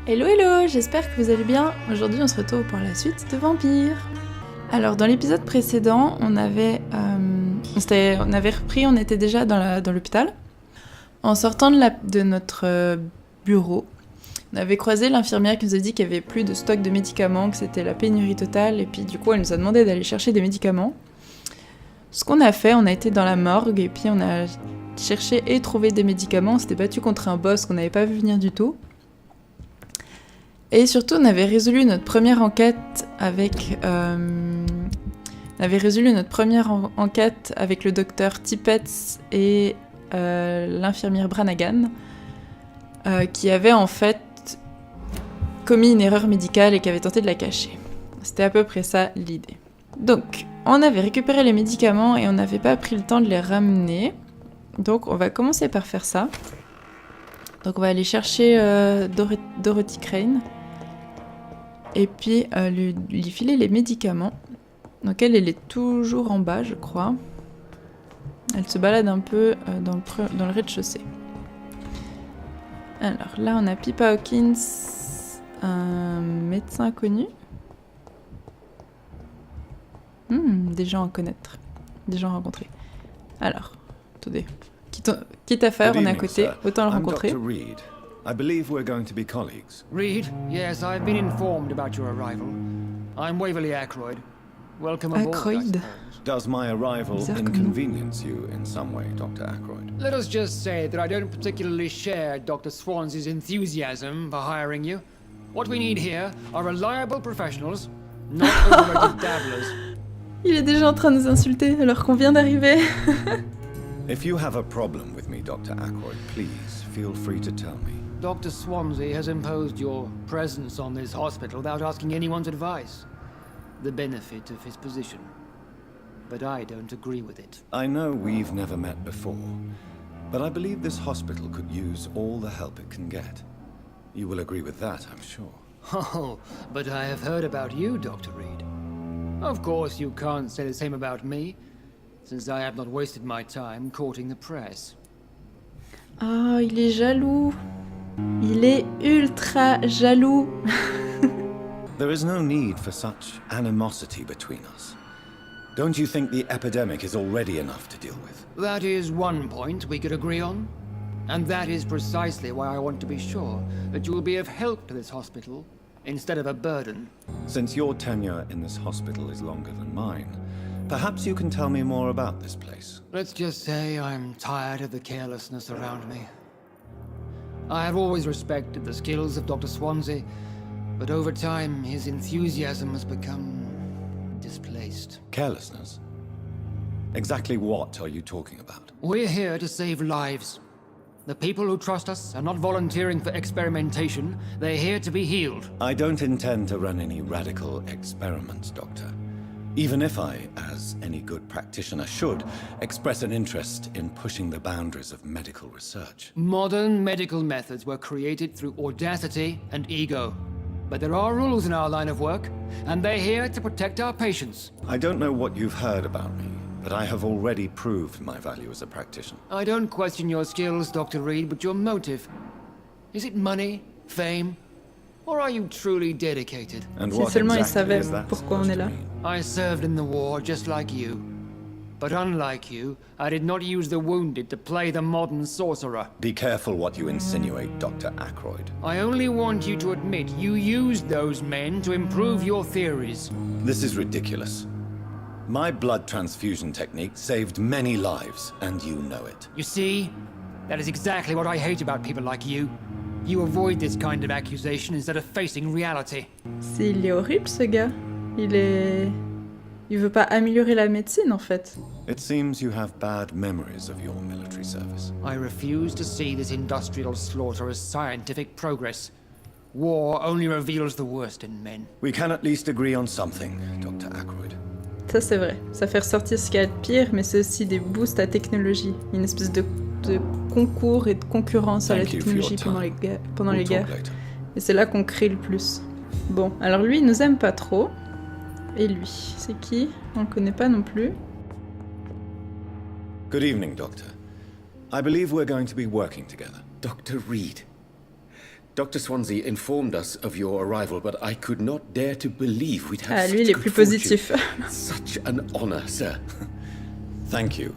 Hello hello, j'espère que vous allez bien. Aujourd'hui on se retrouve pour la suite de Vampyr. Alors dans l'épisode précédent, on avait repris, on était déjà dans l'hôpital. En sortant de notre bureau, on avait croisé l'infirmière qui nous a dit qu'il n'y avait plus de stock de médicaments, que c'était la pénurie totale, et puis du coup elle nous a demandé d'aller chercher des médicaments. Ce qu'on a fait, on a été dans la morgue, et puis on a cherché et trouvé des médicaments. On s'était battu contre un boss qu'on n'avait pas vu venir du tout. Et surtout, on avait résolu notre première enquête avec le docteur Tippett et l'infirmière Brannagan, qui avait en fait commis une erreur médicale et qui avait tenté de la cacher. C'était à peu près ça l'idée. Donc, on avait récupéré les médicaments et on n'avait pas pris le temps de les ramener. Donc, on va commencer par faire ça. Donc, on va aller chercher Dorothy Crane. Et puis, lui filer les médicaments. Donc, elle est toujours en bas, je crois. Elle se balade un peu dans le rez-de-chaussée. Alors, là, on a Pippa Hawkins, un médecin connu. Des gens à connaître. Des gens rencontrés. Alors, attendez. Quitte à faire, on est à côté. Autant le rencontrer. I believe we're going to be colleagues. Reed, yes, I've been informed about your arrival. I'm Waverly Ackroyd. Welcome aboard, Ackroyd. Does my arrival inconvenience you in some way, Dr. Ackroyd? Let us just say that I don't particularly share Dr. Swansea's enthusiasm for hiring you. What we need here are reliable professionals, not overrated dabblers. Il est déjà en train de nous insulter alors qu'on vient d'arriver. If you have a problem with me, Dr. Ackroyd, please feel free to tell me. Dr. Swansea has imposed your presence on this hospital without asking anyone's advice. The benefit of his position. But I don't agree with it. I know we've never met before, but I believe this hospital could use all the help it can get. You will agree with that, I'm sure. Oh, but I have heard about you, Dr. Reed. Of course you can't say the same about me, since I have not wasted my time courting the press. Oh, il est jaloux. Il est ultra jaloux. There is no need for such animosity between us. Don't you think the epidemic is already enough to deal with? That is one point we could agree on. And that is precisely why I want to be sure that you will be of help to this hospital, instead of a burden. Since your tenure in this hospital is longer than mine, perhaps you can tell me more about this place. Let's just say I'm tired of the carelessness around me. I have always respected the skills of Dr. Swansea, but over time his enthusiasm has become displaced. Carelessness? Exactly what are you talking about? We're here to save lives. The people who trust us are not volunteering for experimentation, they're here to be healed. I don't intend to run any radical experiments, Doctor. Even if I, as any good practitioner should, express an interest in pushing the boundaries of medical research. Modern medical methods were created through audacity and ego. But there are rules in our line of work, and they're here to protect our patients. I don't know what you've heard about me, but I have already proved my value as a practitioner. I don't question your skills, Dr. Reed, but your motive. Is it money, fame, or are you truly dedicated? And Si what seulement il exactly savait is that pourquoi on supposed est to là. mean? I served in the war just like you. But unlike you, I did not use the wounded to play the modern sorcerer. Be careful what you insinuate, Dr. Ackroyd. I only want you to admit you used those men to improve your theories. This is ridiculous. My blood transfusion technique saved many lives, and you know it. You see, that is exactly what I hate about people like you. You avoid this kind of accusation instead of facing reality. Il est horrible ce gars. Il veut pas améliorer la médecine en fait. It seems you have bad memories of your military service. I refuse to see this industrial slaughter as scientific progress. War only reveals the worst in men. We can at least agree on something, Dr. Ackroyd. Ça c'est vrai. Ça fait ressortir ce qu'il y a de pire, mais c'est aussi des boosts à technologie. Une espèce de concours et de concurrence à la technologie pendant les guerres. Et c'est là qu'on crée le plus. Bon, alors lui, il nous aime pas trop. Et lui, c'est qui? On le connaît pas non plus. Good evening, Doctor. I believe we're going to be working together. Dr. Reed, Dr. Swansea informed us of your arrival, but I could not dare to believe we'd have Ah, lui, il such est good plus fortune. positif. Such an honor, sir. Thank you.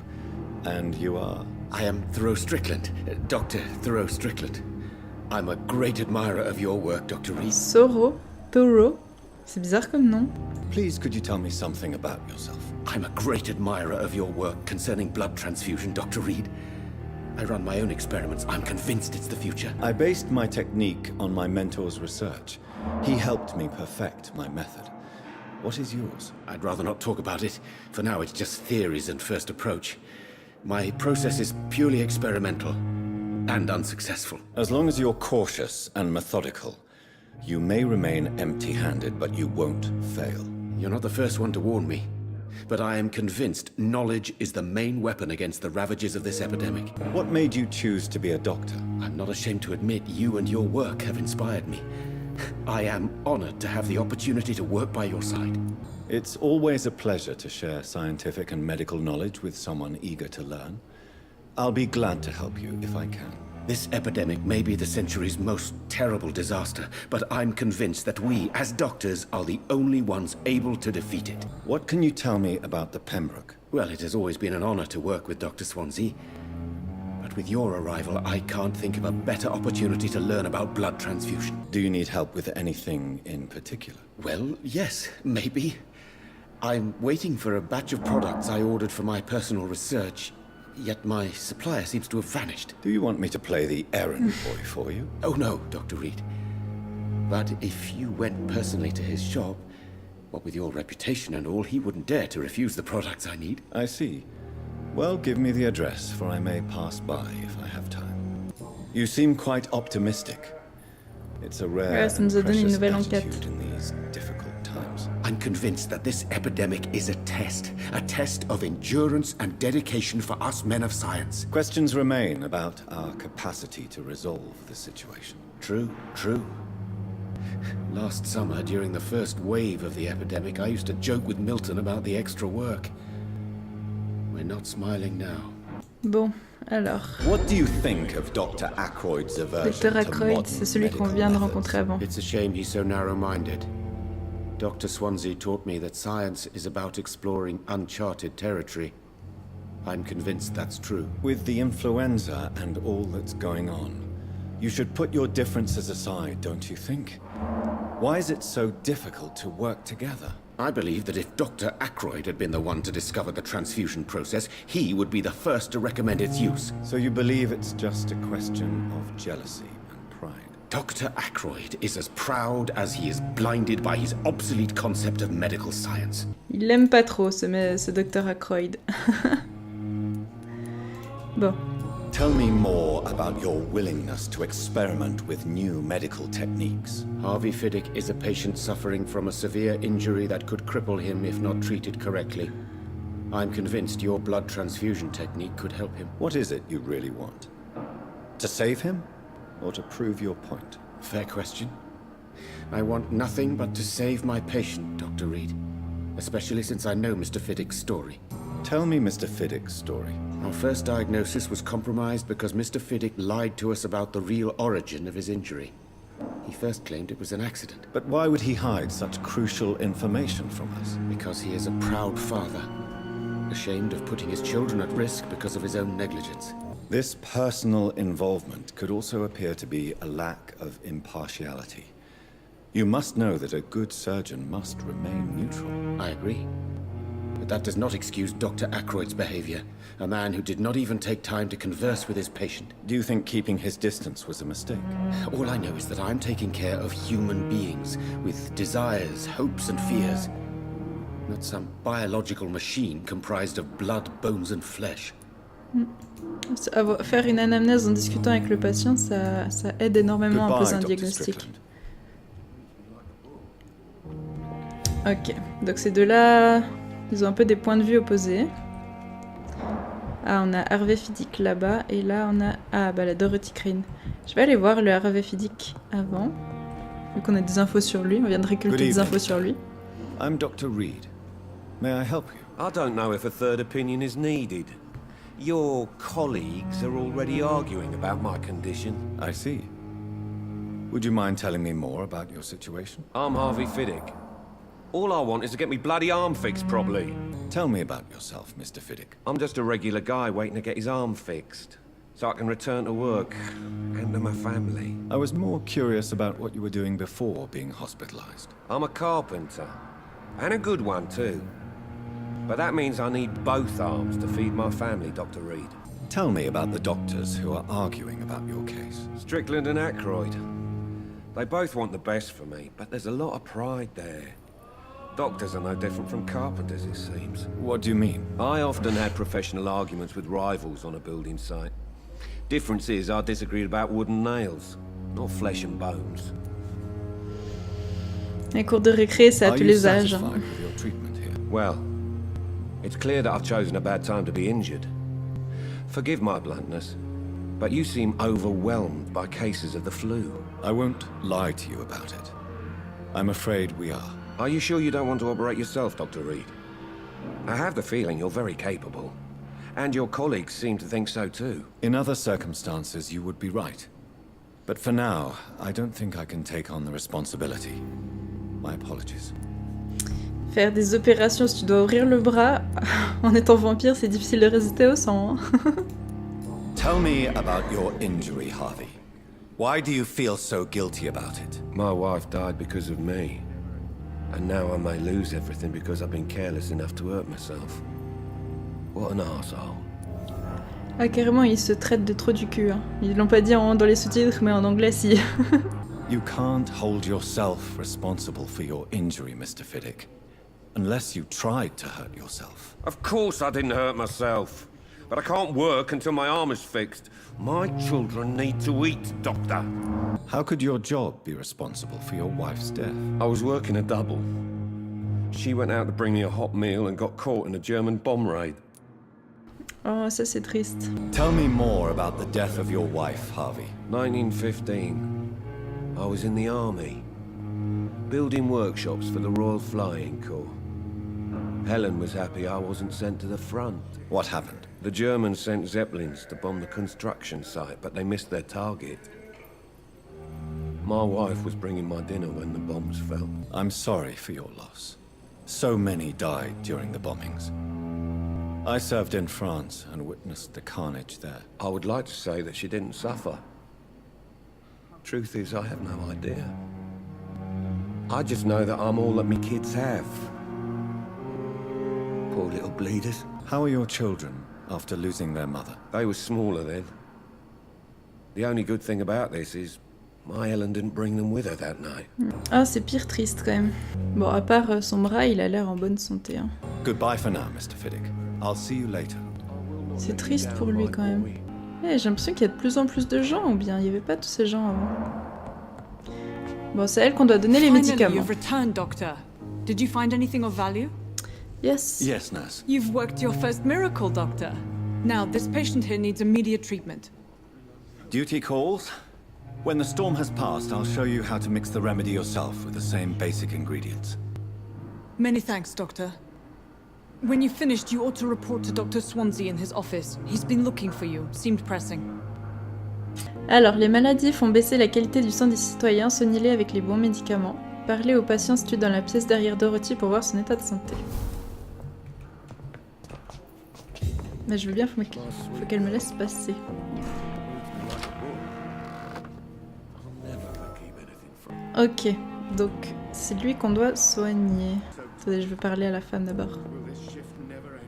And you are? I am Thoreau Strickland, Dr. Thoreau Strickland. I'm a great admirer of your work, Dr. Reed. Thoreau. C'est bizarre comme nom. Please, could you tell me something about yourself? I'm a great admirer of your work concerning blood transfusion, Dr. Reed. I run my own experiments. I'm convinced it's the future. I based my technique on my mentor's research. He helped me perfect my method. What is yours? I'd rather not talk about it. For now, it's just theories and first approach. My process is purely experimental and unsuccessful. As long as you're cautious and methodical, you may remain empty-handed, but you won't fail. You're not the first one to warn me, but I am convinced knowledge is the main weapon against the ravages of this epidemic. What made you choose to be a doctor? I'm not ashamed to admit you and your work have inspired me. I am honored to have the opportunity to work by your side. It's always a pleasure to share scientific and medical knowledge with someone eager to learn. I'll be glad to help you if I can. This epidemic may be the century's most terrible disaster, but I'm convinced that we, as doctors, are the only ones able to defeat it. What can you tell me about the Pembroke? Well, it has always been an honor to work with Dr. Swansea. But with your arrival, I can't think of a better opportunity to learn about blood transfusion. Do you need help with anything in particular? Well, yes, maybe. I'm waiting for a batch of products I ordered for my personal research, yet my supplier seems to have vanished. Do you want me to play the errand boy for you? Oh no, Dr. Reed. But if you went personally to his shop, what with your reputation and all, he wouldn't dare to refuse the products I need. I see. Well, give me the address, for I may pass by if I have time. You seem quite optimistic. It's a rare Ouais, ça nous a and donné une precious nouvelle enquête. attitude in these difficult times. I'm convinced that this epidemic is a test of endurance and dedication for us men of science. Questions remain about our capacity to resolve the situation. True. Last summer, during the first wave of the epidemic, I used to joke with Milton about the extra work. We're not smiling now. Bon, alors. What do you think of Dr. Ackroyd's aversion Docteur to Ackroyd, modern c'est celui qu'on medical vient de methods? rencontrer avant. It's a shame he's so narrow-minded. Dr. Swansea taught me that science is about exploring uncharted territory. I'm convinced that's true. With the influenza and all that's going on, you should put your differences aside, don't you think? Why is it so difficult to work together? I believe that if Dr. Ackroyd had been the one to discover the transfusion process, he would be the first to recommend its use. So you believe it's just a question of jealousy and pride? Dr. Ackroyd is as proud as he is blinded by his obsolete concept of medical science. Il l'aime pas trop, ce docteur Ackroyd. Bon. Tell me more about your willingness to experiment with new medical techniques. Harvey Fiddick is a patient suffering from a severe injury that could cripple him if not treated correctly. I'm convinced your blood transfusion technique could help him. What is it you really want? To save him? Or to prove your point? Fair question. I want nothing but to save my patient, Dr. Reed. Especially since I know Mr. Fiddick's story. Tell me Mr. Fiddick's story. Our first diagnosis was compromised because Mr. Fiddick lied to us about the real origin of his injury. He first claimed it was an accident. But why would he hide such crucial information from us? Because he is a proud father, ashamed of putting his children at risk because of his own negligence. This personal involvement could also appear to be a lack of impartiality. You must know that a good surgeon must remain neutral. I agree. But that does not excuse Dr. Ackroyd's behavior, a man who did not even take time to converse with his patient. Do you think keeping his distance was a mistake? All I know is that I'm taking care of human beings with desires, hopes and fears. Not some biological machine comprised of blood, bones and flesh. Faire une anamnèse en discutant avec le patient, ça aide énormément à poser un diagnostic. Ok, donc ces deux-là, ils ont un peu des points de vue opposés. Ah, on a Harvey Fiddick là-bas, et là on a... Ah, bah la Dorothy Crane. Je vais aller voir le Harvey Fiddick avant, vu qu'on a des infos sur lui, on vient de récolter des infos sur lui. I'm Dr. Reed. May I help you? I don't know if a third opinion is needed. Your colleagues are already arguing about my condition. I see. Would you mind telling me more about your situation? I'm Harvey Fiddick. All I want is to get me bloody arm fixed properly. Tell me about yourself, Mr. Fiddick. I'm just a regular guy waiting to get his arm fixed, so I can return to work and to my family. I was more curious about what you were doing before being hospitalized. I'm a carpenter, and a good one too. But that means I need both arms to feed my family, Dr. Reed. Tell me about the doctors who are arguing about your case. Strickland and Aykroyd. They both want the best for me, but there's a lot of pride there. Doctors are no different from carpenters, it seems. What do you mean? I often had professional arguments with rivals on a building site. Difference is I disagreed about wooden nails, not flesh and bones. Les cours de récré, c'est à tous les âges. Are you satisfied with your treatment here? Well, it's clear that I've chosen a bad time to be injured. Forgive my bluntness, but you seem overwhelmed by cases of the flu. I won't lie to you about it. I'm afraid we are. Are you sure you don't want to operate yourself, Dr. Reed? I have the feeling you're very capable. And your colleagues seem to think so too. In other circumstances, you would be right. But for now, I don't think I can take on the responsibility. My apologies. Faire des opérations si tu dois ouvrir le bras, en étant vampire, c'est difficile de résister au sang. Hein. Tell me about your injury, Harvey. Why do you feel so guilty about it? My wife died because of me. And now I may lose everything because I've been careless enough to hurt myself. What an arsehole. Ah, carrément, ils se traitent de trop du cul. Hein. Ils l'ont pas dit dans les sous-titres, mais en anglais, si. You can't hold yourself responsible for your injury, Mr. Fiddick. Unless you tried to hurt yourself. Of course I didn't hurt myself. But I can't work until my arm is fixed. My children need to eat, Doctor. How could your job be responsible for your wife's death? I was working a double. She went out to bring me a hot meal and got caught in a German bomb raid. Oh, ça c'est triste. Tell me more about the death of your wife, Harvey. 1915. I was in the army, building workshops for the Royal Flying Corps. Helen was happy I wasn't sent to the front. What happened? The Germans sent Zeppelins to bomb the construction site, but they missed their target. My wife was bringing my dinner when the bombs fell. I'm sorry for your loss. So many died during the bombings. I served in France and witnessed the carnage there. I would like to say that she didn't suffer. Truth is, I have no idea. I just know that I'm all that me kids have. Poor little bleeders. How are your children after losing their mother? They were smaller then. The only good thing about this is my Helen didn't bring them with her that night. Ah, c'est pire triste quand même. Bon, à part son bras, il a l'air en bonne santé. Hein. Goodbye for now, Mr. Fiddick. I'll see you later. C'est triste pour lui quand même. J'ai l'impression qu'il y a de plus en plus de gens, ou bien il n'y avait pas tous ces gens avant. Bon, c'est à elle qu'on doit donner les médicaments. You've returned, Doctor. Did you find anything of value? Yes. Yes, nurse. You've worked your first miracle, Doctor. Now, this patient here needs immediate treatment. Duty calls. When the storm has passed, I'll show you how to mix the remedy yourself with the same basic ingredients. Many thanks, Doctor. When you've finished, you ought to report to Docteur Swansea in his office. He's been looking for you. Seemed pressing. Alors, les maladies font baisser la qualité du sang des citoyens, soignez-les avec les bons médicaments. Parlez au patient situé dans la pièce derrière Dorothy pour voir son état de santé. Mais je veux bien, faut qu'elle me laisse passer. Ok, donc c'est lui qu'on doit soigner. Attendez, je veux parler à la femme d'abord.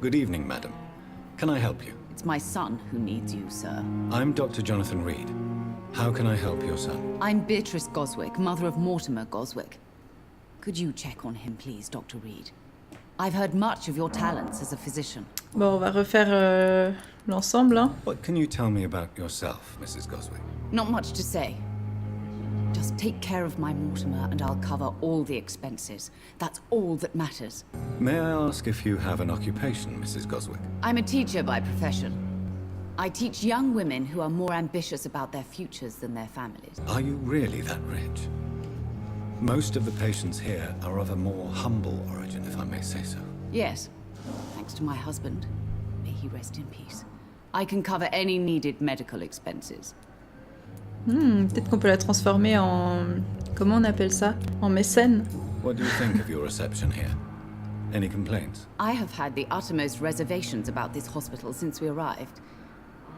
Good evening, madam. Can I help you? It's my son who needs you, sir. I'm Dr. Jonathan Reed. How can I help your son? I'm Beatrice Goswick, mother of Mortimer Goswick. Could you check on him, please, Dr. Reed? I've heard much of your talents as a physician. Bon, on va refaire l'ensemble. Hein. What can you tell me about yourself, Mrs. Goswick? Not much to say. Just take care of my Mortimer and I'll cover all the expenses. That's all that matters. May I ask if you have an occupation, Mrs. Goswick? I'm a teacher by profession. I teach young women who are more ambitious about their futures than their families. Are you really that rich? Most of the patients here are of a more humble origin, if I may say so. Yes, thanks to my husband. May he rest in peace. I can cover any needed medical expenses. Peut-être qu'on peut la transformer en... Comment on appelle ça? En mécène. What do you think of your reception here? Any complaints? I have had the uttermost reservations about this hospital since we arrived.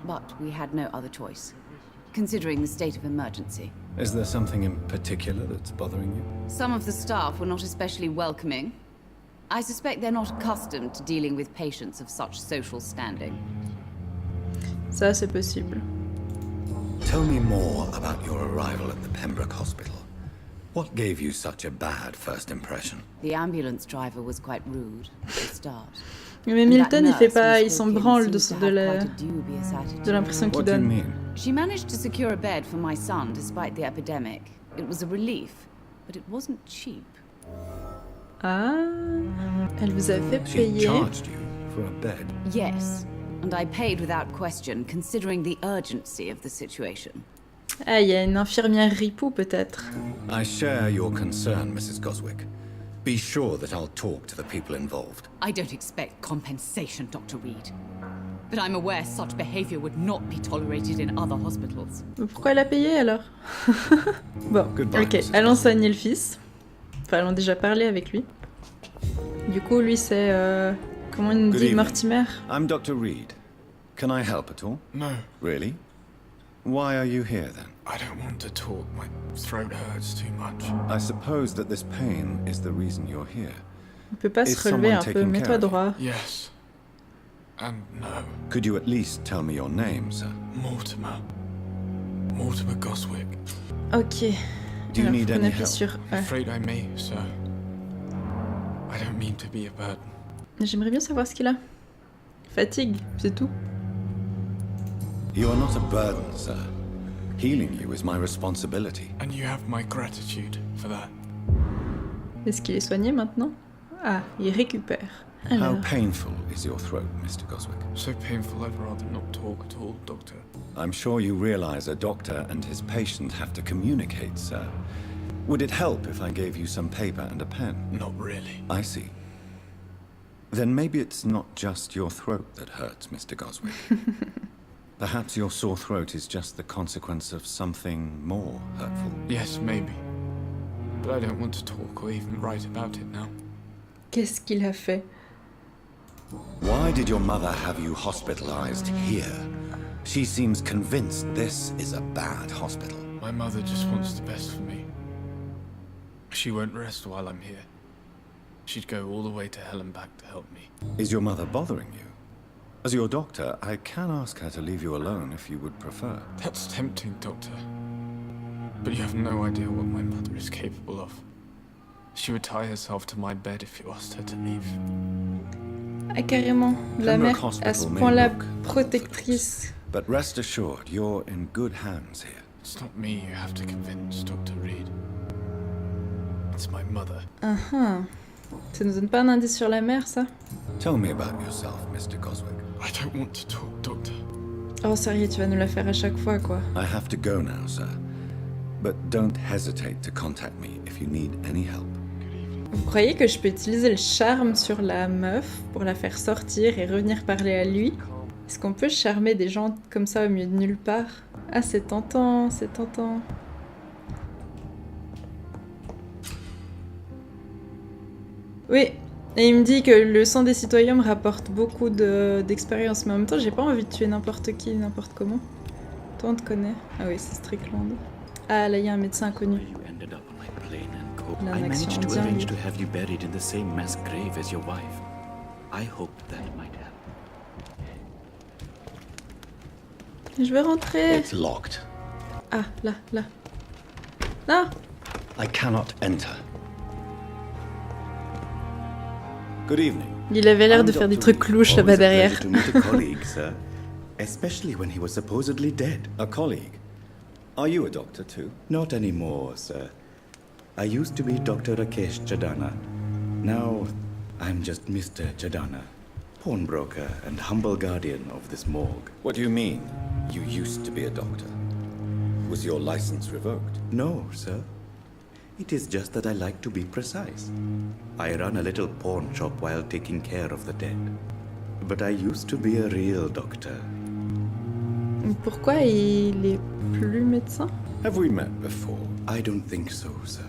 But we had no other choice, considering the state of emergency. Is there something in particular that's bothering you? Some of the staff were not especially welcoming. I suspect they're not accustomed to dealing with patients of such social standing. Ça, c'est possible. Tell me more about your arrival at the Pembroke Hospital. What gave you such a bad first impression? The ambulance driver was quite rude at the start. Mais Milton, il fait pas... Il s'en branle de l'impression qu'il What do you donne. mean? She managed to secure a bed for my son despite the epidemic. It was a relief, but it wasn't cheap. Ah, elle vous a fait She payer. charged you for a bed. Yes, and I paid without question, considering the urgency of the situation. Ah, il y a une infirmière ripou, peut-être. I share your concern, Mrs. Goswick. Be sure that I'll talk to the people involved. I don't expect compensation, Dr. Reed. But I'm aware such behavior would not be tolerated in other hospitals. Pourquoi elle a payé, alors? Bon, Goodbye, ok, Mrs. allons soigner le fils. Enfin, allons déjà parler avec lui. Du coup, lui, c'est... Comment il Good dit, evening. Mortimer? I'm Dr. Reed. Can I help at all? No, Really? Why are you here then? I don't want to talk. My throat hurts too much. I suppose that this pain is the reason you're here. Il peut pas Is se relever someone un peu, taking mets-toi care of you? droit. Yes. And no. Could you at least tell me your name, sir? Mortimer. Mortimer Goswick. Ok. Do you Alors, need faut qu'on any appuie help? sur I'm E. afraid I may, sir. I don't mean to be a burden. J'aimerais bien savoir ce qu'il a. Fatigue, c'est tout. You are not a burden, sir. Healing you is my responsibility. And you have my gratitude for that. Est-ce qu'il est soigné maintenant? Ah, il récupère. How Alors, painful is your throat, Mr. Goswick? So painful I'd rather not talk at all, Doctor. I'm sure you realize a doctor and his patient have to communicate, sir. Would it help if I gave you some paper and a pen? Not really. I see. Then maybe it's not just your throat that hurts, Mr. Goswick. Perhaps your sore throat is just the consequence of something more hurtful. Yes, maybe. But I don't want to talk or even write about it now. qu'est-ce qu'il a fait? Why did your mother have you hospitalized here? She seems convinced this is a bad hospital. My mother just wants the best for me. She won't rest while I'm here. She'd go all the way to hell and back to help me. Is your mother bothering you? As your doctor, I can ask her to leave you alone if you would prefer. That's tempting, Doctor. But you have no idea what my mother is capable of. She would tie herself to my bed if you asked her to leave. Ah, carrément. La Pembroke mère, à ce Hospital may point-là, look protectrice. But rest assured, you're in good hands here. It's not me you have to convince, Dr. Reed. It's my mother. Ça nous donne pas un indice sur la mère, ça? Tell me about yourself, Mr. Goswick. I don't want to talk, Doctor. Oh, sérieux, tu vas nous la faire à chaque fois, quoi. I have to go now, sir. But don't hesitate to contact me if you need any help. Vous croyez que je peux utiliser le charme sur la meuf pour la faire sortir et revenir parler à lui? Est-ce qu'on peut charmer des gens comme ça au milieu de nulle part? Ah, c'est tentant, c'est tentant. Oui, et il me dit que le sang des citoyens me rapporte beaucoup d'expérience, mais en même temps, j'ai pas envie de tuer n'importe qui, n'importe comment. Toi, on te connaît. Ah oui, c'est Strickland. Ah, là, il y a un médecin inconnu. You ended up on my plane and coke. La I connexion managed to indien, arrange lui. to have you buried in the same mass grave as your wife. I hoped that might help. Je vais rentrer. It's locked. Ah, là, là. Non! I cannot enter. Good evening. Il avait l'air de faire des trucs louches là-bas derrière. To meet a colleague, sir. Especially when he was supposedly dead. A colleague. Are you a doctor too? Not anymore, sir. I used to be Dr. Rakesh Chadana. Now, I'm just Mr. Chadana, pawnbroker and humble guardian of this morgue. What do you mean? You used to be a doctor. Was your license revoked? No, sir. It is just that I like to be precise. I run a little pawn shop while taking care of the dead. But I used to be a real doctor. Pourquoi il est plus médecin? Have we met before? I don't think so, sir.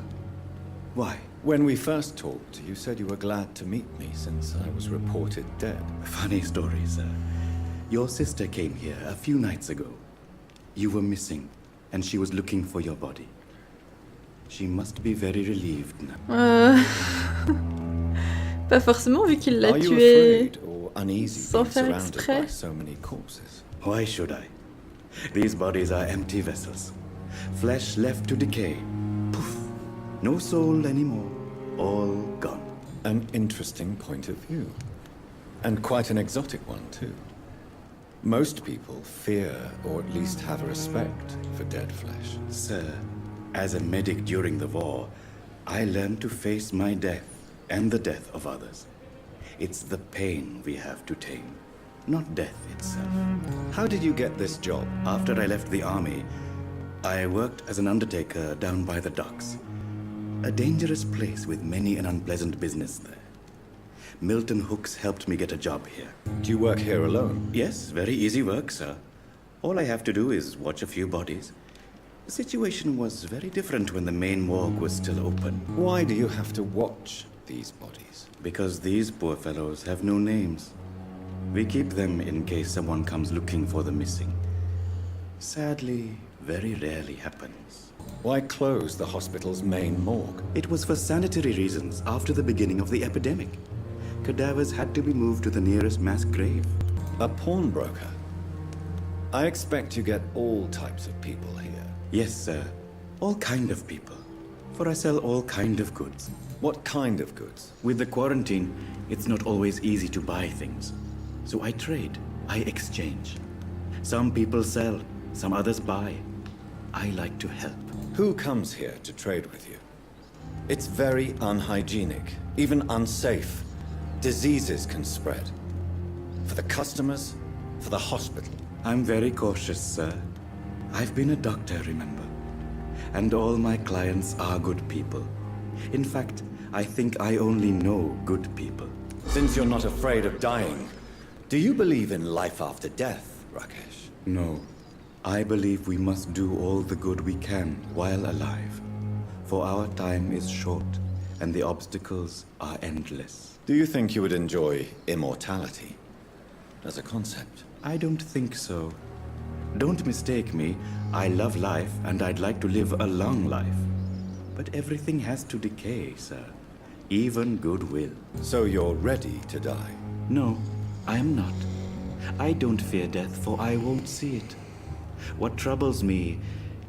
Why? When we first talked, you said you were glad to meet me since I was reported dead. Funny story, sir. Your sister came here a few nights ago. You were missing, and she was looking for your body. She must be very relieved now. Pas forcément, vu qu'il l'a Are you tué afraid or uneasy sans being faire surrounded exprès. by so many corpses? Why should I? These bodies are empty vessels. Flesh left to decay. Poof. No soul anymore. All gone. An interesting point of view. And quite an exotic one, too. Most people fear, or at least have a respect, for dead flesh. Sir, as a medic during the war, I learned to face my death and the death of others. It's the pain we have to tame, not death itself. How did you get this job? After I left the army, I worked as an undertaker down by the docks. A dangerous place with many an unpleasant business there. Milton Hooks helped me get a job here. Do you work here alone? Yes, very easy work, sir. All I have to do is watch a few bodies. The situation was very different when the main morgue was still open. Why do you have to watch these bodies? Because these poor fellows have no names. We keep them in case someone comes looking for the missing. Sadly, very rarely happens. Why close the hospital's main morgue? It was for sanitary reasons after the beginning of the epidemic. Cadavers had to be moved to the nearest mass grave. A pawnbroker? I expect you get all types of people here. Yes, sir. All kind of people. For I sell all kind of goods. What kind of goods? With the quarantine, it's not always easy to buy things. So I trade, I exchange. Some people sell, some others buy. I like to help. Who comes here to trade with you? It's very unhygienic, even unsafe. Diseases can spread. For the customers, for the hospital. I'm very cautious, sir. I've been a doctor, remember? And all my clients are good people. In fact, I think I only know good people. Since you're not afraid of dying, do you believe in life after death, Rakesh? No. I believe we must do all the good we can while alive. For our time is short, and the obstacles are endless. Do you think you would enjoy immortality as a concept? I don't think so. Don't mistake me. I love life, and I'd like to live a long life. But everything has to decay, sir. Even goodwill. So you're ready to die? No, I am not. I don't fear death, for I won't see it. What troubles me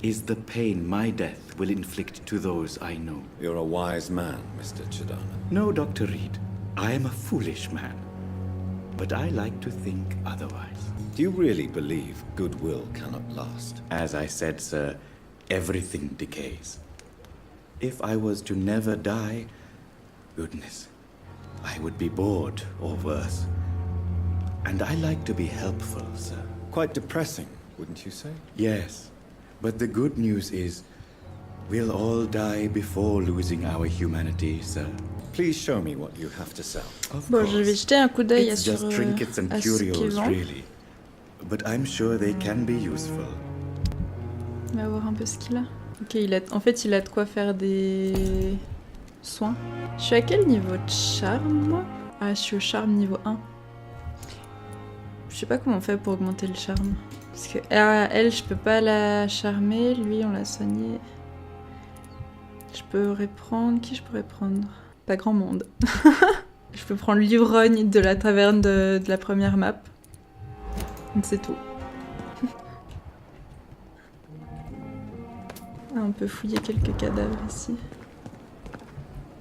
is the pain my death will inflict to those I know. You're a wise man, Mr. Chidana. No, Dr. Reed. I am a foolish man. But I like to think otherwise. Do you really believe goodwill cannot last? As I said, sir, everything decays. If I was to never die, goodness, I would be bored or worse. And I like to be helpful, sir. Quite depressing, wouldn't you say? Yes, but the good news is we'll all die before losing our humanity, sir. Please show me what you have to sell. Of Bon, course. je vais jeter un coup d'œil It's just trinkets and à ce qu'ils curios, vendent. really. But I'm sure they can be useful. On va voir un peu ce qu'il a. Ok, en fait, il a de quoi faire des soins. Je suis à quel niveau de charme, moi? Ah, je suis au charme niveau 1. Je sais pas comment on fait pour augmenter le charme. Parce que elle, je peux pas la charmer. Lui, on l'a soigné. Je pourrais prendre... Qui je pourrais prendre? Pas grand monde. Je peux prendre l'ivrogne de la taverne de la première map. C'est tout. Ah, on peut fouiller quelques cadavres ici.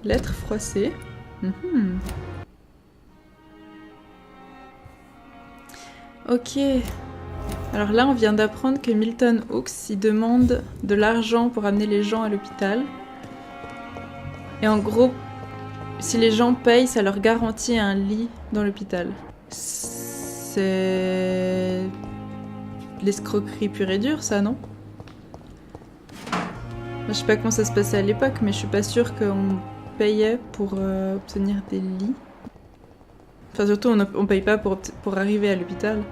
Lettre froissée. Ok. Alors là, on vient d'apprendre que Milton Hooks, il demande de l'argent pour amener les gens à l'hôpital. Et en gros, si les gens payent, ça leur garantit un lit dans l'hôpital. C'est... l'escroquerie pure et dure, ça, non? Je sais pas comment ça se passait à l'époque, mais je suis pas sûre qu'on payait pour obtenir des lits. Enfin, surtout, on paye pas pour arriver à l'hôpital.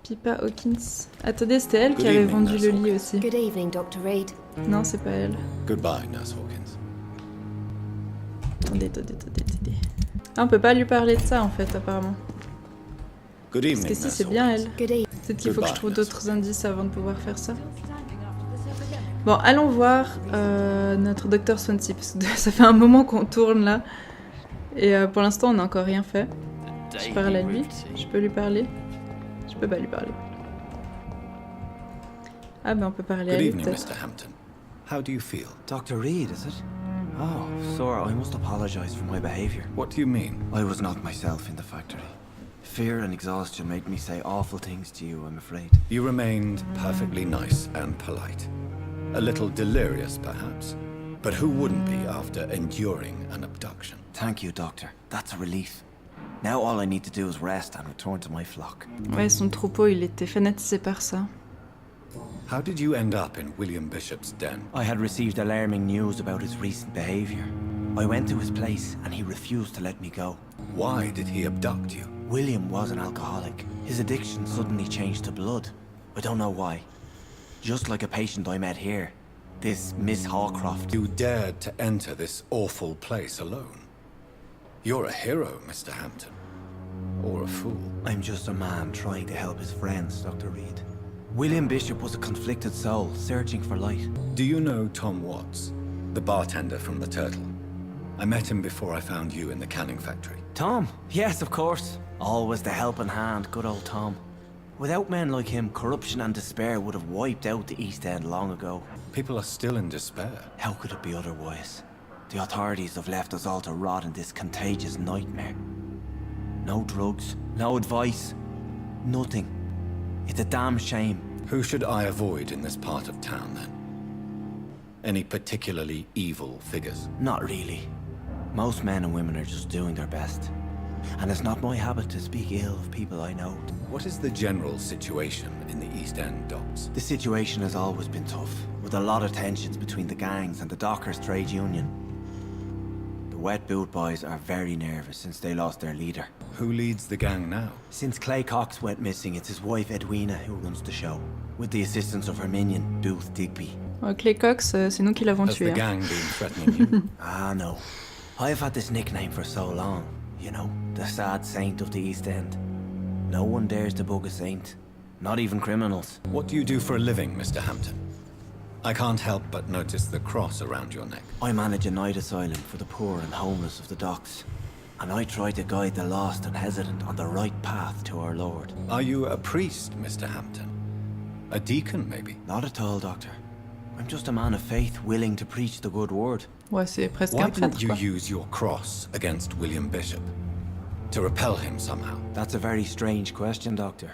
Pippa Hawkins. Attendez, c'était elle qui Good avait evening, vendu Nurse le lit Hawkins. aussi. Good evening, Dr. Reed. Non, c'est pas elle. Goodbye, Nurse Hawkins. Attendez. Ah, on peut pas lui parler de ça en fait, apparemment. Good Parce evening, que si, Nurse c'est bien Hawkins. elle. Good evening. Peut-être qu'il faut que je trouve Goodbye, d'autres indices avant de pouvoir faire ça. Bon, allons voir notre docteur Swansea, parce que ça fait un moment qu'on tourne là. Et pour l'instant, on n'a encore rien fait. Je parle à lui. Je peux lui parler. Je peux pas lui parler. Ah ben on peut parler à Good lui evening, peut-être. Mr. Hampton. How do you feel? Dr. Reed, is it? Oh, sir, I must apologize for my behavior. What do you mean? I was not myself in the factory. Fear and exhaustion made me say awful things to you, I'm afraid. You remained perfectly nice and polite. A little delirious, perhaps. But who wouldn't be after enduring an abduction? Thank you, Doctor. That's a relief. Now all I need to do is rest and return to my flock. Ouais, son troupeau, il était fanatisé par ça. How did you end up in William Bishop's den? I had received alarming news about his recent behavior. I went to his place and he refused to let me go. Why did he abduct you? William was an alcoholic. His addiction suddenly changed to blood. I don't know why. Just like a patient I met here. This Miss Hawcroft. You dared to enter this awful place alone. You're a hero, Mr. Hampton. Or a fool. I'm just a man trying to help his friends, Dr. Reed. William Bishop was a conflicted soul, searching for light. Do you know Tom Watts, the bartender from the Turtle? I met him before I found you in the canning factory. Tom? Yes, of course. Always the helping hand, good old Tom. Without men like him, corruption and despair would have wiped out the East End long ago. People are still in despair. How could it be otherwise? The authorities have left us all to rot in this contagious nightmare. No drugs, no advice, nothing. It's a damn shame. Who should I avoid in this part of town, then? Any particularly evil figures? Not really. Most men and women are just doing their best. And it's not my habit to speak ill of people I know. What is the general situation in the East End docks? The situation has always been tough, with a lot of tensions between the gangs and the Dockers' trade union. The Wet Boot Boys are very nervous since they lost their leader. Who leads the gang now? Since Clay Cox went missing, it's his wife Edwina who runs the show, with the assistance of her minion, Booth Digby. Clay Cox, c'est nous qui l'avons Has the tué. gang been threatening you? Ah, no. I've had this nickname for so long. You know, the sad saint of the East End. No one dares to bug a saint. Not even criminals. What do you do for a living, Mr. Hampton? I can't help but notice the cross around your neck. I manage a night asylum for the poor and homeless of the docks. And I try to guide the lost and hesitant on the right path to our Lord. Are you a priest, Mr. Hampton? A deacon, maybe? Not at all, Doctor. I'm just a man of faith willing to preach the good word. Ouais, c'est presque Why un didn't prêtre, you quoi. use your cross against William Bishop? To repel him somehow? That's a very strange question, Doctor.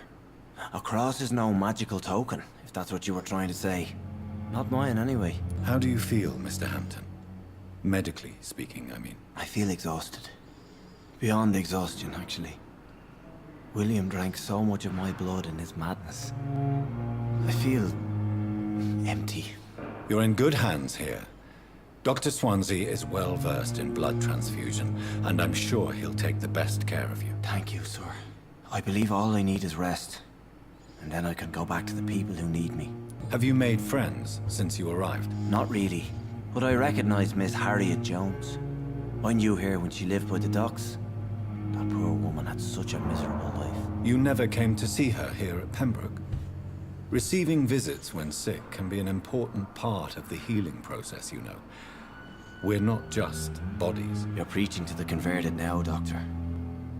A cross is no magical token, if that's what you were trying to say. Not mine, anyway. How do you feel, Mr. Hampton? Medically speaking, I mean. I feel exhausted. Beyond exhaustion, actually. William drank so much of my blood in his madness. I feel empty. You're in good hands here. Dr. Swansea is well versed in blood transfusion, and I'm sure he'll take the best care of you. Thank you, sir. I believe all I need is rest. And then I can go back to the people who need me. Have you made friends since you arrived? Not really. But I recognize Miss Harriet Jones. I knew her when she lived by the docks. That poor woman had such a miserable life. You never came to see her here at Pembroke? Receiving visits when sick can be an important part of the healing process, you know. We're not just bodies. You're preaching to the converted now, Doctor.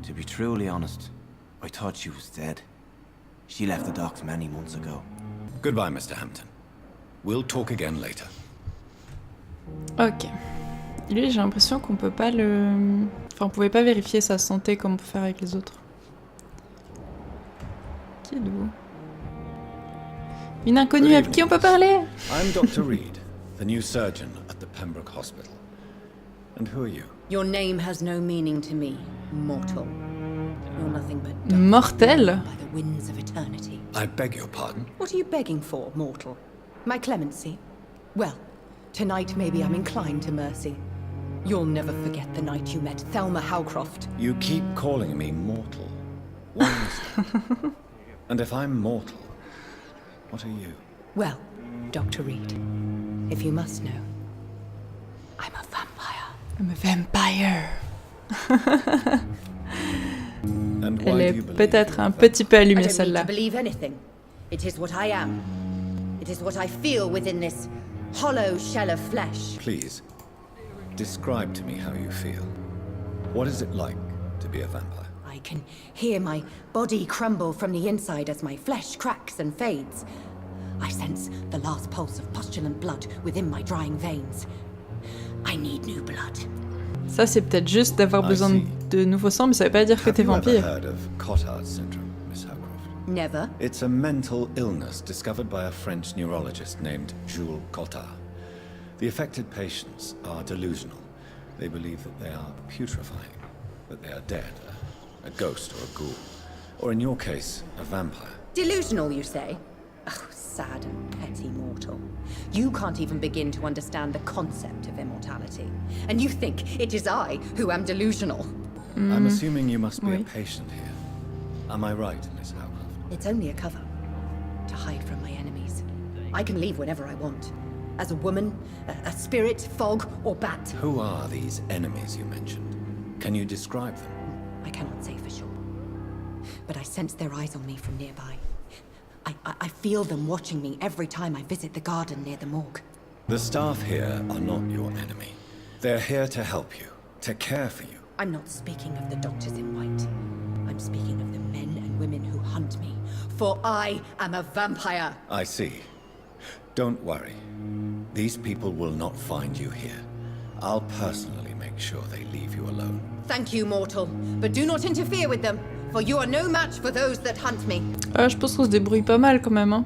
To be truly honest, I thought she was dead. She left the docks many months ago. Goodbye, Mr. Hampton. We'll talk again later. Ok. Lui, j'ai l'impression qu'on peut pas le... Enfin, on pouvait pas vérifier sa santé comme on peut faire avec les autres. Qui êtes-vous? Une inconnue avec qui on peut parler? I'm Dr. Reed, the new surgeon at the Pembroke Hospital. And who are you? Your name has no meaning to me, mortal. You're nothing but dust Mortel? by the winds of eternity. I beg your pardon? What are you begging for, mortal? My clemency? Well, tonight maybe I'm inclined to mercy. You'll never forget the night you met Thelma Howcroft. You keep calling me mortal. Why is that? And if I'm mortal, what are you? Well, Dr. Reed, if you must know, I'm a vampire. I'm a vampire. And Elle why est do you believe peut-être you're un a petit peu I allumée don't need celle-là. to believe anything. It is what I am. It is what I feel within this hollow shell of flesh. Please, describe to me how you feel. What is it like to be a vampire? I can hear my body crumble from the inside as my flesh cracks and fades. I sense the last pulse of postulant blood within my drying veins. I need new blood. Ça, c'est peut-être juste d'avoir besoin de nouveau sang, mais ça veut pas dire que t'es Have you ever vampire. heard of Cotard's syndrome, Miss Howcroft? Never. It's a mental illness discovered by a French neurologist named Jules Cotard. The affected patients are delusional. They believe that they are putrefying, that they are dead, a ghost or a ghoul, or in your case, a vampire. Delusional, you say? Oh, sad and petty mortal. You can't even begin to understand the concept of immortality. And you think it is I who am delusional. I'm assuming you must be Oui. a patient here. Am I right, Miss Howcroft? It's only a cover. To hide from my enemies. I can leave whenever I want. As a woman, a spirit, fog, or bat. Who are these enemies you mentioned? Can you describe them? I cannot say for sure. But I sense their eyes on me from nearby. I feel them watching me every time I visit the garden near the morgue. The staff here are not your enemy. They're here to help you, to care for you. I'm not speaking of the doctors in white. I'm speaking of the men and women who hunt me. For I am a vampire. I see. Don't worry. These people will not find you here. I'll personally make sure they leave you alone. Thank you, mortal. But do not interfere with them, for you are no match for those that hunt me. Je pense qu'on se débrouille pas mal quand même. Hein.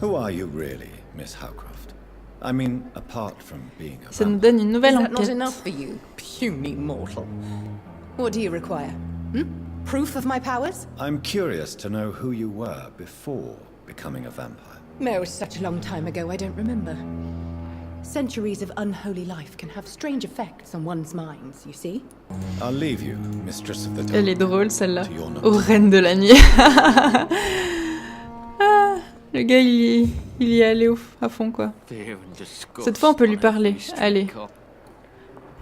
Who are you really, Miss Howcroft? I mean, apart from being a Ça nous vampire. donne une nouvelle Is that not enquête. enough for you, puny mortal? What do you require? Proof of my powers? I'm curious to know who you were before becoming a vampire. No, it was such a long time ago, I don't remember. Centuries of unholy life can have strange effects on one's minds, you see? I'll leave you, Mistress of the Dark. Elle est drôle celle-là. To your Aux reines de la nuit. Ah, le gars il y est allé à fond quoi. Cette fois on peut lui parler. Allez.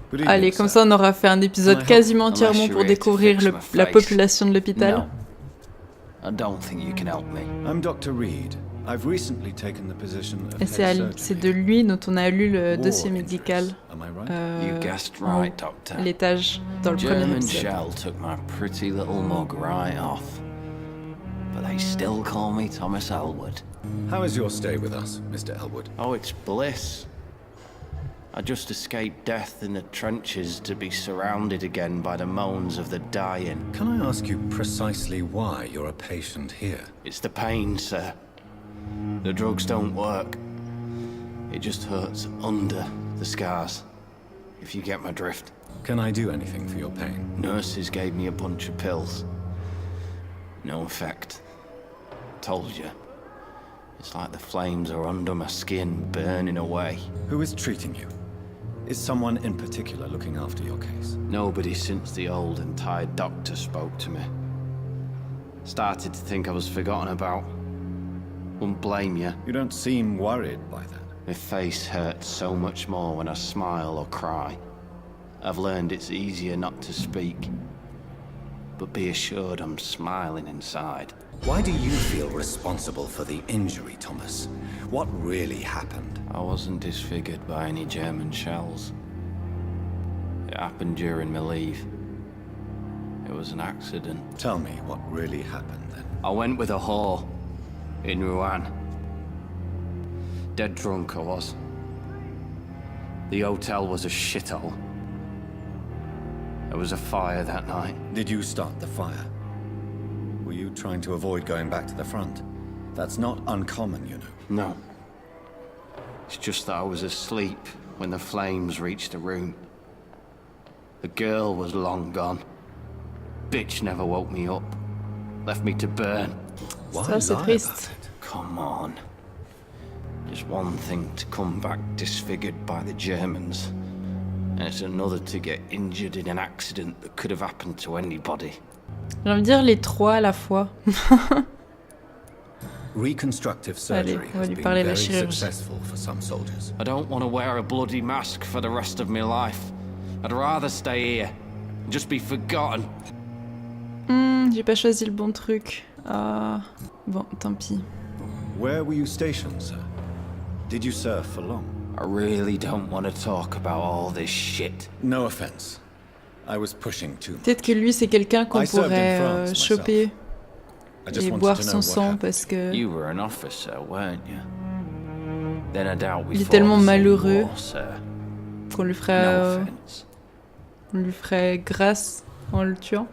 Good evening, Allez, comme sir. ça on aura fait un épisode quasiment entièrement pour découvrir la population de l'hôpital. I don't think you can help me. I'm Dr. Reed. I've recently taken the position of Et head c'est surgeon de here. lui dont on a lu le War dossier interests, médical. am I right? You guessed en right, Doctor. l'étage dans le premier German épisode. shell took my pretty little mug right off. But they still call me Thomas Elwood. How is your stay with us, Mr. Elwood? Oh, it's bliss. I just escaped death in the trenches to be surrounded again by the moans of the dying. Can I ask you precisely why you're a patient here? It's the pain, sir. The drugs don't work. It just hurts under the scars, if you get my drift. Can I do anything for your pain? Nurses gave me a bunch of pills. No effect. Told you. It's like the flames are under my skin, burning away. Who is treating you? Is someone in particular looking after your case? Nobody since the old and tired doctor spoke to me. Started to think I was forgotten about. Wouldn't blame you. You don't seem worried by that. My face hurts so much more when I smile or cry. I've learned it's easier not to speak. But be assured I'm smiling inside. Why do you feel responsible for the injury, Thomas? What really happened? I wasn't disfigured by any German shells. It happened during my leave. It was an accident. Tell me what really happened then. I went with a whore in Rouen. Dead drunk I was. The hotel was a shithole. There was a fire that night. Did you start the fire? Were you trying to avoid going back to the front? That's not uncommon, you know. No. It's just that I was asleep when the flames reached the room. The girl was long gone. Bitch never woke me up. Left me to burn. Why Ça, c'est lie triste. about it? Come on. Just one thing to come back disfigured by the Germans. And it's another to get injured in an accident that could have happened to anybody. J'ai envie de dire les trois à la fois. Reconstructive Allez, surgery on va has lui been parler de la very chirurgie. successful for some soldiers. I don't want to wear a bloody mask for the rest of my life. I'd rather stay here and just be forgotten. J'ai pas choisi le bon truc. Ah, bon, tant pis. Where were you stationed, sir? Did you serve for long? I really don't want to talk about all this shit. No offense. I was pushing too much. Peut-être que lui, c'est quelqu'un qu'on I served in pourrait France, myself. choper I just et wanted boire to know son what sang happened. parce que You were an officer, weren't you? Then I doubt we il est fought tellement the same malheureux war, sir. qu'on lui ferait, No offense. on lui ferait grâce en le tuant.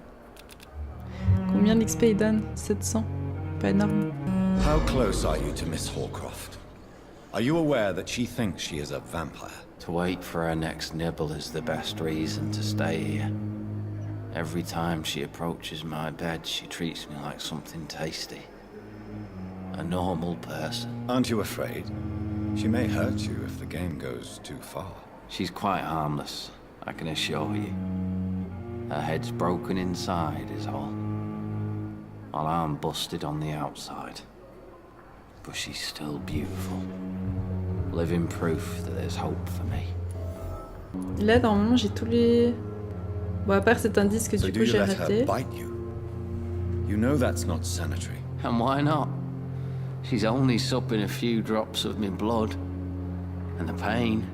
Combien d'XP il donne? 700. Pas énorme. How close are you to Miss Horcroft? Are you aware that she thinks she is a vampire? To wait for her next nibble is the best reason to stay here. Every time she approaches my bed, she treats me like something tasty. A normal person. Aren't you afraid? She may hurt you if the game goes too far. She's quite harmless, I can assure you. Her head's broken inside is all. While I'm busted on the outside. But she's still beautiful. Living proof that there's hope for me. Là, normalement, j'ai tous les... Bon, à part cet indice que So du do coup you j'ai let raté. her bite you? You know that's not sanitary. And why not? She's only supping a few drops of my blood. And the pain,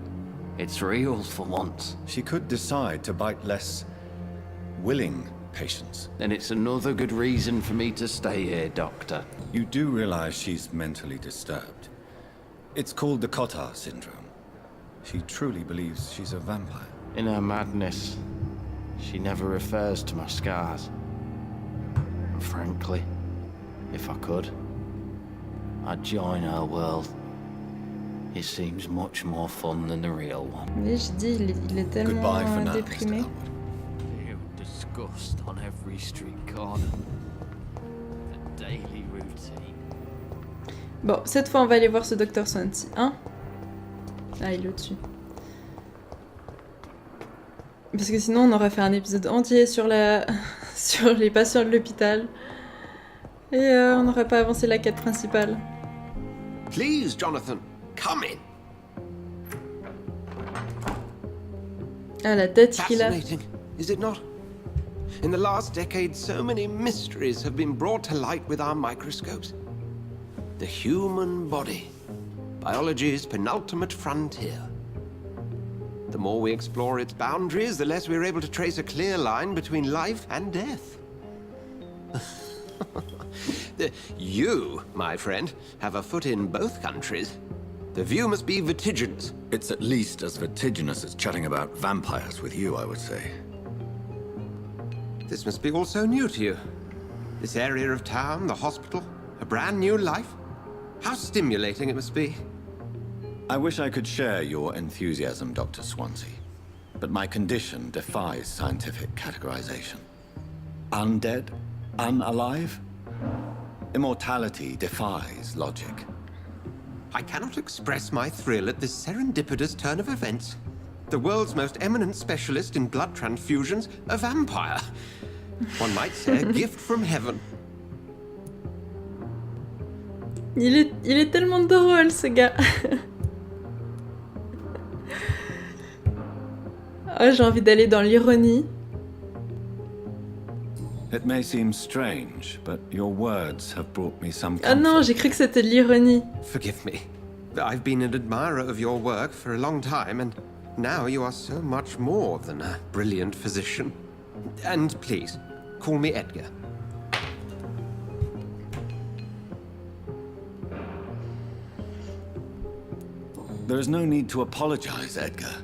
it's real for once. She could decide to bite less willing patients. Then it's another good reason for me to stay here, Doctor. You do realize she's mentally disturbed. It's called the Cotard syndrome. She truly believes she's a vampire. In her madness, she never refers to my scars. And frankly, if I could, I'd join her world. It seems much more fun than the real one. Mais je dis, il est tellement Goodbye for now, Mr. déprimé. Elwood. You disgust on every street corner. The daily routine. Bon, cette fois, on va aller voir ce Docteur Swansea. Hein? Ah, il est au-dessus. Parce que sinon, on aurait fait un épisode entier sur la... sur les patients de l'hôpital. Et on n'aurait pas avancé la quête principale. Please, Jonathan, come in. Ah, la tête qu'il a. Fascinating, is it not? In the last decade, so many mysteries have been brought to light with our microscopes. The human body, biology's penultimate frontier. The more we explore its boundaries, the less we're able to trace a clear line between life and death. You, my friend, have a foot in both countries. The view must be vertiginous. It's at least as vertiginous as chatting about vampires with you, I would say. This must be all so new to you. This area of town, the hospital, a brand new life. How stimulating it must be. I wish I could share your enthusiasm, Doctor Swansea, but my condition defies scientific categorization. Undead? Unalive? Immortality defies logic. I cannot express my thrill at this serendipitous turn of events. The world's most eminent specialist in blood transfusions, a vampire. One might say a gift from heaven. Il est tellement drôle, ce gars. Oh, j'ai envie d'aller dans l'ironie. It may seem strange, but your words have brought me some Ah comfort. non, j'ai cru que c'était de l'ironie. Forgive me. I've been an admirer of your work for a long time, and now you are so much more than a brilliant physician. And please, call me Edgar. There is no need to apologize, Edgar.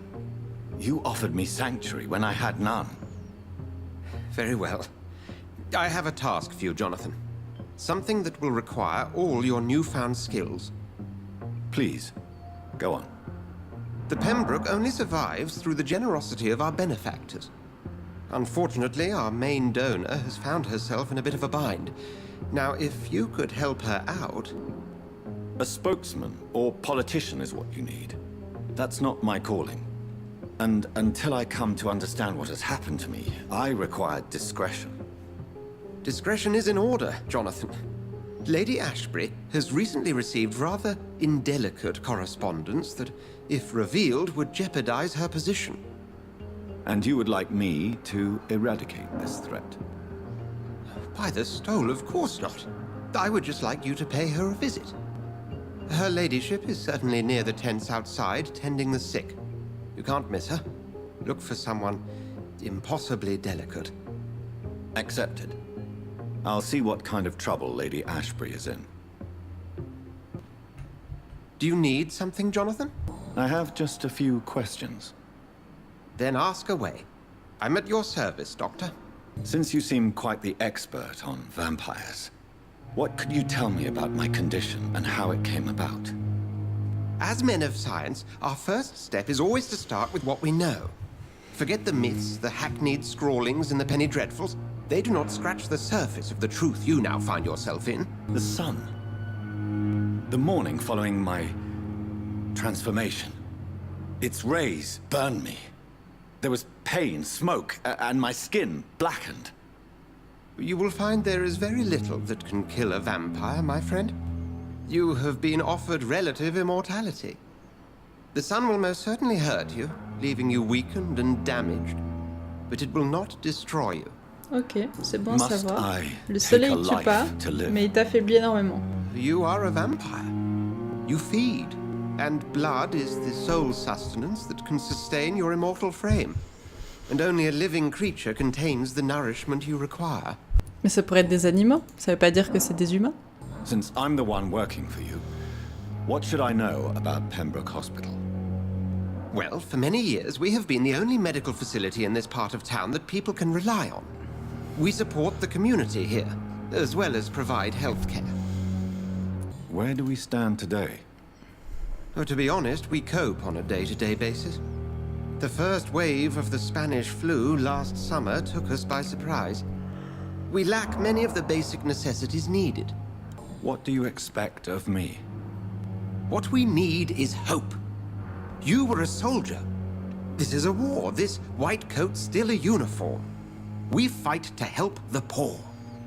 You offered me sanctuary when I had none. Very well. I have a task for you, Jonathan. Something that will require all your newfound skills. Please, go on. The Pembroke only survives through the generosity of our benefactors. Unfortunately, our main donor has found herself in a bit of a bind. Now, if you could help her out... A spokesman or politician is what you need. That's not my calling. And until I come to understand what has happened to me, I require discretion. Discretion is in order, Jonathan. Lady Ashbury has recently received rather indelicate correspondence that, if revealed, would jeopardize her position. And you would like me to eradicate this threat? By the stole, of course not. I would just like you to pay her a visit. Her ladyship is certainly near the tents outside, tending the sick. You can't miss her. Look for someone impossibly delicate. Accepted. I'll see what kind of trouble Lady Ashbury is in. Do you need something, Jonathan? I have just a few questions. Then ask away. I'm at your service, Doctor. Since you seem quite the expert on vampires, what could you tell me about my condition and how it came about? As men of science, our first step is always to start with what we know. Forget the myths, the hackneyed scrawlings in the penny dreadfuls. They do not scratch the surface of the truth you now find yourself in. The sun. The morning following my transformation. Its rays burned me. There was pain, smoke, and my skin blackened. You will find there is very little that can kill a vampire, my friend. You have been offered relative immortality. The sun will most certainly hurt you, leaving you weakened and damaged. But it will not destroy you. Ok, c'est bon à Must savoir. I Le take soleil a tue life pas, to live? mais il t'affaiblit énormément. You are a vampire. You feed, and blood is the sole sustenance that can sustain your immortal frame. And only a living creature contains the nourishment you require. Mais ça pourrait être des animaux, ça veut pas dire que c'est des humains. Since I'm the one working for you, what should I know about Pembroke Hospital? Well, for many years, we have been the only medical facility in this part of town that people can rely on. We support the community here, as well as provide healthcare. Where do we stand today? Oh, to be honest, we cope on a day-to-day basis. The first wave of the Spanish flu last summer took us by surprise. We lack many of the basic necessities needed. What do you expect of me? What we need is hope. You were a soldier. This is a war. This white coat's still a uniform. We fight to help the poor,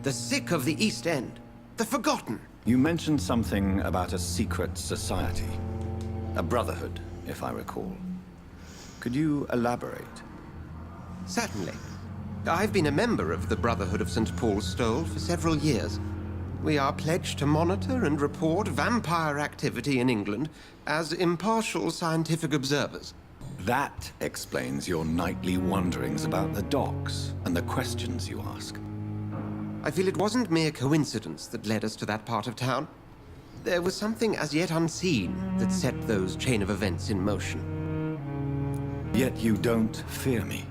the sick of the East End, the forgotten. You mentioned something about a secret society. A brotherhood, if I recall. Could you elaborate? Certainly. I've been a member of the Brotherhood of St. Paul's Stole for several years. We are pledged to monitor and report vampire activity in England as impartial scientific observers. That explains your nightly wanderings about the docks and the questions you ask. I feel it wasn't mere coincidence that led us to that part of town. There was something as yet unseen that set those chain of events in motion. Yet you don't fear me.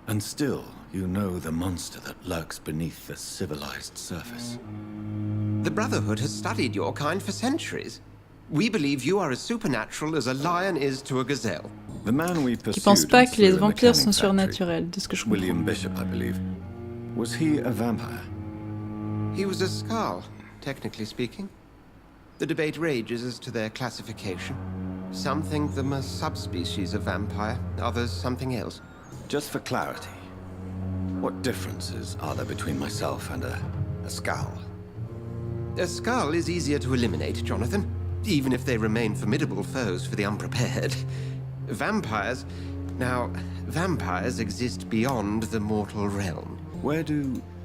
And still, you know the monster that lurks beneath the civilized surface. The Brotherhood has studied your kind for centuries. We believe you are as supernatural as a lion is to a gazelle. The man we Qui pursued pense pas que les through a vampires sont mechanic factory, surnaturels, de ce que je comprends. William Bishop, I believe. Was he a vampire? He was a Skald, technically speaking. The debate rages as to their classification. Some think them a subspecies of vampire, others something else. Just for clarity, what differences are there between myself and a Skald? A Skald is easier to eliminate, Jonathan, even if they remain formidable foes for the unprepared. Vampires... Now, vampires exist beyond the mortal realm.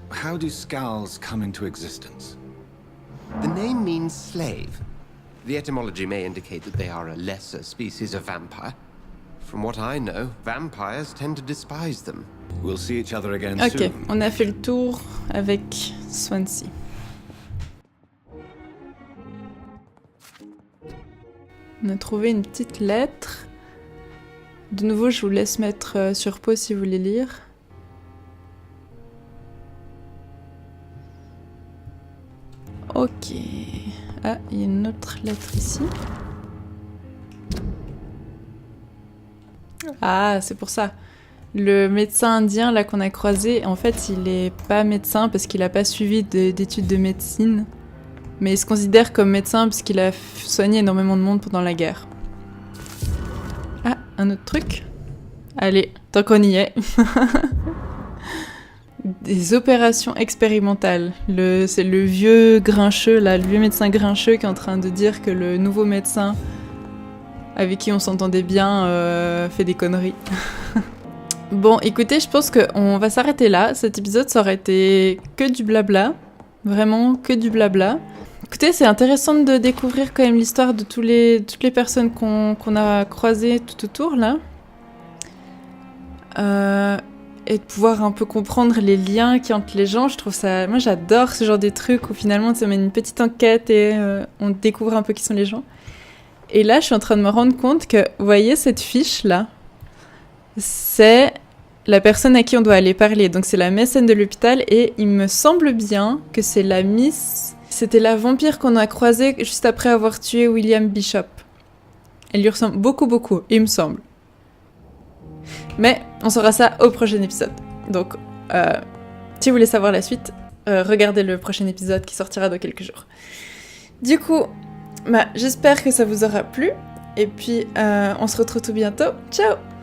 How do Skalds come into existence? The name means slave. The etymology may indicate that they are a lesser species of vampire. From what I know, vampires tend to despise them. We'll see each other again Ok, soon. on a fait le tour avec Swansea. On a trouvé une petite lettre. De nouveau, je vous laisse mettre sur pause si vous voulez lire. Ok. Ah, il y a une autre lettre ici. Ah, c'est pour ça. Le médecin indien là qu'on a croisé, en fait, il est pas médecin parce qu'il a pas suivi d'études de médecine, mais il se considère comme médecin parce qu'il a soigné énormément de monde pendant la guerre. Ah, un autre truc. Allez, tant qu'on y est. des opérations expérimentales. C'est le vieux grincheux, là, le vieux médecin grincheux qui est en train de dire que le nouveau médecin avec qui on s'entendait bien fait des conneries. Bon, écoutez, je pense qu'on va s'arrêter là. Cet épisode, ça aurait été que du blabla. Vraiment, que du blabla. Écoutez, c'est intéressant de découvrir quand même l'histoire de toutes les personnes qu'on a croisées tout autour, là. Et de pouvoir un peu comprendre les liens qu'il y a entre les gens. Je trouve ça... Moi, j'adore ce genre de trucs où finalement, ça mène une petite enquête et on découvre un peu qui sont les gens. Et là, je suis en train de me rendre compte que, vous voyez, cette fiche-là, c'est la personne à qui on doit aller parler. Donc, c'est la mécène de l'hôpital et il me semble bien que c'est la Miss... C'était la vampire qu'on a croisée juste après avoir tué William Bishop. Elle lui ressemble beaucoup, il me semble. Mais on saura ça au prochain épisode. Donc, si vous voulez savoir la suite, regardez le prochain épisode qui sortira dans quelques jours. Du coup, j'espère que ça vous aura plu. Et puis, on se retrouve tout bientôt. Ciao!